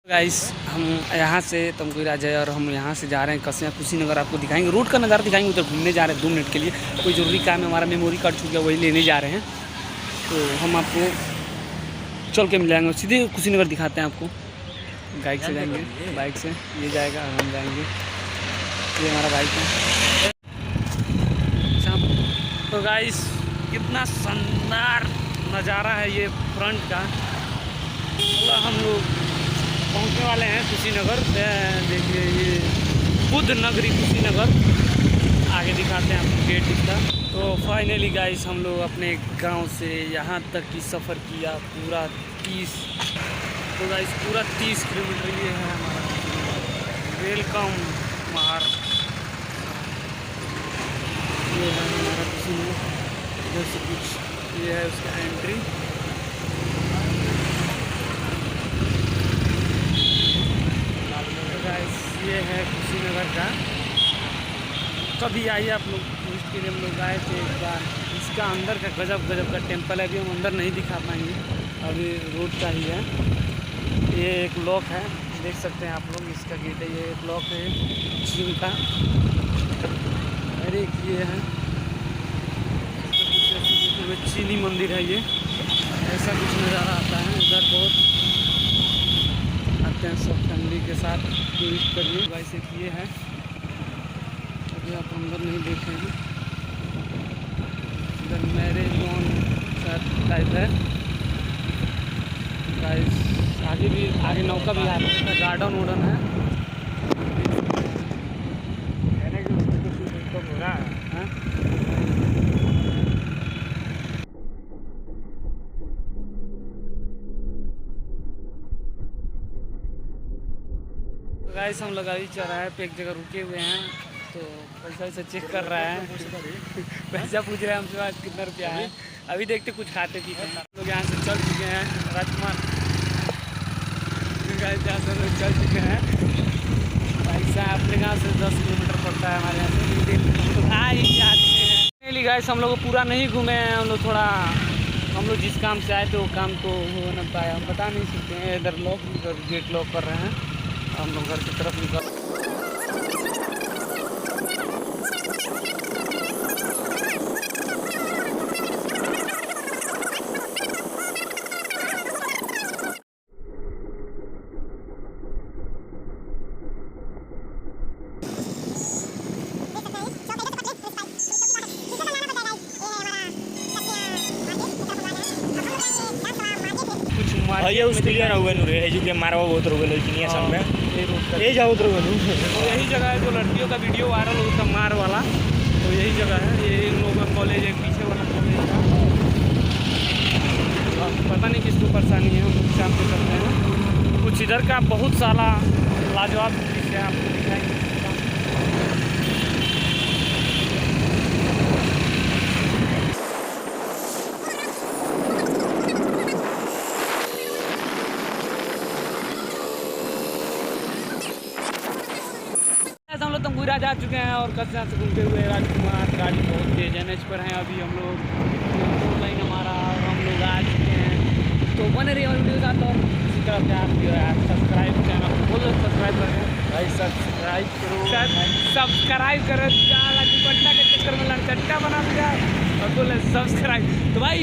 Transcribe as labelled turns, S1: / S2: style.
S1: Guys हम यहाँ से तुमको राजा है और हम यहाँ से जा रहे हैं कसिया कुशीनगर। आपको दिखाएंगे रोड का नज़ारा दिखाएंगे। उधर घूमने जा रहे हैं 2 मिनट के लिए, कोई ज़रूरी काम है, हमारा मेमोरी कार्ड छूट गया, वही लेने जा रहे हैं। तो हम आपको चल के मिल जाएंगे, सीधे कुशीनगर दिखाते हैं आपको। बाइक से जाएंगे, बाइक से ये जाएगा और हम जाएंगे, ये हमारा बाइक है। अच्छा तो गाइस कितना शानदार नज़ारा है ये फ्रंट का। हम लोग पहुंचने वाले हैं कुशीनगर। देखिए ये बुद्ध नगरी कुशीनगर, आगे दिखाते हैं आपको गेट इसका। तो फाइनली गाइस हम लोग अपने गांव से यहाँ तक की सफ़र किया पूरा 30 किलोमीटर। ये है हमारा वेलकम महाराष्ट्र, ये है हमारा कुशीनगर। इधर से कुछ ये है उसका एंट्री। ये है कुशीनगर का। कभी आइए आप लोग, इसके लिए हम लोग आए थे एक बार। इसका अंदर का गजब का टेम्पल है, अभी हम अंदर नहीं दिखा पाएंगे, अभी रोड का ही है। ये एक लॉक है, देख सकते हैं आप लोग, इसका गेट है। ये एक लॉक है चीन का। अरे ये है चीनी मंदिर है, ये ऐसा कुछ नज़ारा आता है। इधर बहुत आते हैं सब फैमिली के साथ टूरिस्ट करिए। वैसे ये है, अभी आप अंदर नहीं देखे हैं। इधर मैरिज लॉन टाइप है गाइस। आगे नौका भी आता है, गार्डन वार्डन है। गाइस हम लोग अभी चौराहे पे एक जगह रुके हुए हैं, तो पैसा चेक कर रहा है। पैसा पूछ रहे हैं हमसे आज कितना रुपया है। अभी देखते कुछ खाते पीते हैं। हम लोग यहाँ से चल चुके हैं राजकुमार, यहाँ से लोग चल चुके हैं। पैसा अपने गाँव से 10 किलोमीटर पड़ता है हमारे यहाँ से। तो भाई जाते हैं गाइस, हम लोग पूरा नहीं घूमे हैं। हम लोग जिस काम से आए थे वो काम तो हो न पाया, हम बता नहीं सकते हैं। इधर गेट लॉक कर रहे हैं, हम लोग घर की तरफ निकल।
S2: ये उसके लिए ना हुए नुरे है जो कि मारवा बहुत रोगे लेकिन ये सब में ये जाओ उधर बोलूं।
S1: तो यही जगह है जो लड़कियों का वीडियो वायरल होता मार वाला, तो यही जगह है। ये इन लोगों का कॉलेज है, पीछे वाला कॉलेज का। पता नहीं किसको परेशानी है, हम लोग शाम पे करते हैं। कुछ इधर का बहुत सारा लाजवाब चीज़ है, आपको दिखाएंगे। हम लोग तमकुरा जा चुके हैं और कसिया से घूमते हुए राजकुमार। गाड़ी बहुत तेज एनएच पर हैं अभी हम लोग, 4 लाइन हमारा, और हम लोग आ चुके हैं। तो बने रहिए वीडियो साथ, और इसी तरह प्यार दिया है। सब्सक्राइब चैनल बोलो, सब्सक्राइब करें भाई, सब्सक्राइब करें। दुपट्टा के चक्कर में लड़चट्टा बना दिया और बोले सब्सक्राइब। तो भाई